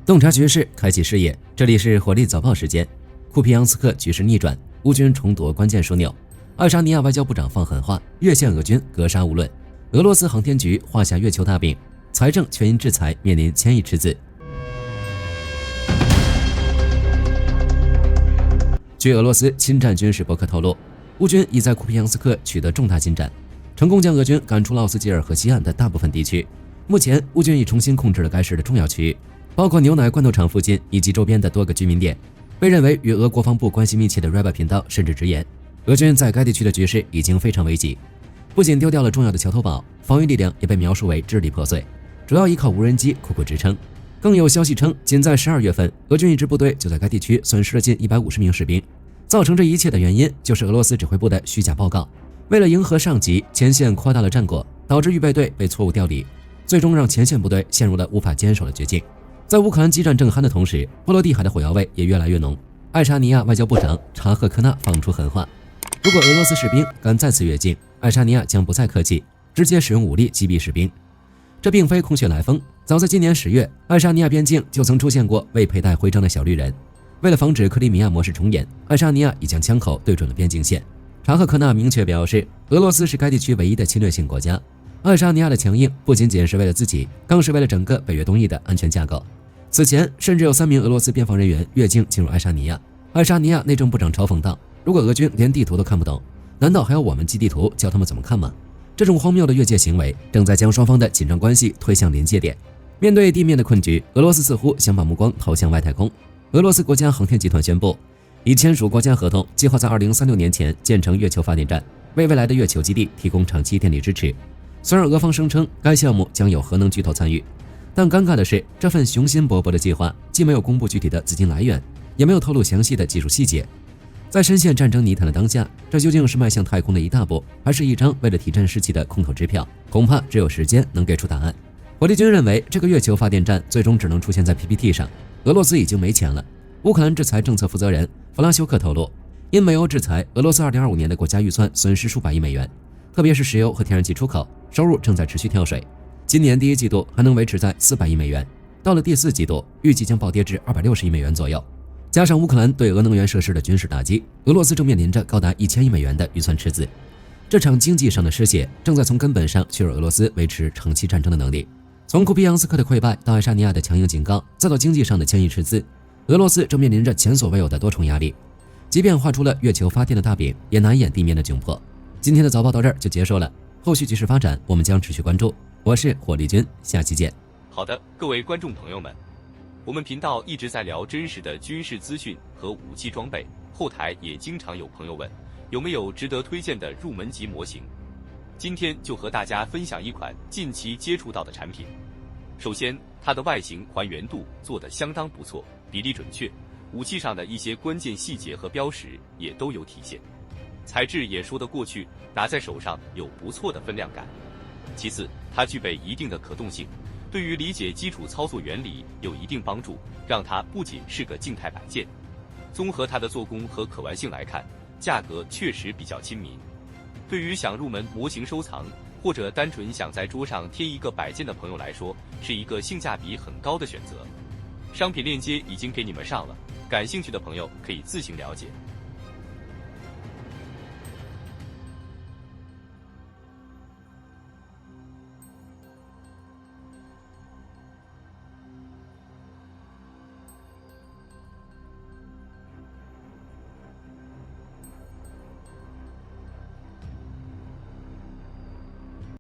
洞察局势，开启视野。这里是火力早报时间。库皮扬斯克局势逆转，乌军重夺关键枢纽。爱沙尼亚外交部长放狠话，越线俄军格杀无论。俄罗斯航天局画下月球大饼，财政全因制裁面临1000亿赤字。据俄罗斯侵占军事博客透露，乌军已在库皮扬斯克取得重大进展，成功将俄军赶出奥斯基尔河西岸的大部分地区。目前，乌军已重新控制了该市的重要区域，包括牛奶罐头厂附近以及周边的多个居民点。被认为与俄国防部关系密切的 Raba 频道甚至直言，俄军在该地区的局势已经非常危急，不仅丢掉了重要的桥头堡，防御力量也被描述为支离破碎，主要依靠无人机苦苦支撑。更有消息称，仅在12月份，俄军一支部队就在该地区损失了近150名士兵。造成这一切的原因就是俄罗斯指挥部的虚假报告，为了迎合上级，前线扩大了战果，导致预备队被错误调离，最终让前线部队陷入了无法坚守的绝境。在乌克兰激战正酣的同时，波罗的海的火药味也越来越浓。爱沙尼亚外交部长查赫科纳放出狠话，如果俄罗斯士兵敢再次越境，爱沙尼亚将不再客气，直接使用武力击毙士兵。这并非空穴来风，早在今年10月，爱沙尼亚边境就曾出现过未佩戴徽章的小绿人。为了防止克里米亚模式重演，爱沙尼亚已将枪口对准了边境线。查赫科纳明确表示，俄罗斯是该地区唯一的侵略性国家，爱沙尼亚的强硬不仅仅是为了自己，更是为了整个北约东翼的安全架构。此前甚至有3名俄罗斯边防人员越境进入爱沙尼亚。爱沙尼亚内政部长嘲讽道，如果俄军连地图都看不懂，难道还要我们记地图教他们怎么看吗？这种荒谬的越界行为正在将双方的紧张关系推向临界点。面对地面的困局，俄罗斯似乎想把目光投向外太空。俄罗斯国家航天集团宣布，已签署国家合同，计划在2036年前建成月球发电站，为未来的月球基地提供长期电力支持。虽然俄方声称该项目将有核能巨头参与，但尴尬的是，这份雄心勃勃的计划既没有公布具体的资金来源，也没有透露详细的技术细节。在深陷战争泥潭的当下，这究竟是迈向太空的一大步，还是一张为了提振士气的空头支票？恐怕只有时间能给出答案。火力军认为，这个月球发电站最终只能出现在 PPT 上。俄罗斯已经没钱了。乌克兰制裁政策负责人弗拉修克透露，因美欧制裁，俄罗斯2025年的国家预算损失数百亿美元，特别是石油和天然气出口收入正在持续跳水。今年第1季度还能维持在400亿美元，到了第4季度预计将暴跌至260亿美元左右。加上乌克兰对俄能源设施的军事打击，俄罗斯正面临着高达1000亿美元的预算赤字。这场经济上的失血正在从根本上削弱俄罗斯维持长期战争的能力。从库皮扬斯克的溃败到爱沙尼亚的强硬警告，再到经济上的1000亿赤字，俄罗斯正面临着前所未有的多重压力。即便画出了月球发电的大饼，也难掩地面的窘迫。今天的早报到这儿就结束了，后续局势发展我们将持续关注。我是火力军，下期见。好的，各位观众朋友们，我们频道一直在聊真实的军事资讯和武器装备，后台也经常有朋友问，有没有值得推荐的入门级模型？今天就和大家分享一款近期接触到的产品。首先，它的外形还原度做得相当不错，比例准确，武器上的一些关键细节和标识也都有体现，材质也说得过去，拿在手上有不错的分量感。其次，它具备一定的可动性，对于理解基础操作原理有一定帮助，让它不仅是个静态摆件。综合它的做工和可玩性来看，价格确实比较亲民。对于想入门模型收藏，或者单纯想在桌上贴一个摆件的朋友来说，是一个性价比很高的选择。商品链接已经给你们上了，感兴趣的朋友可以自行了解。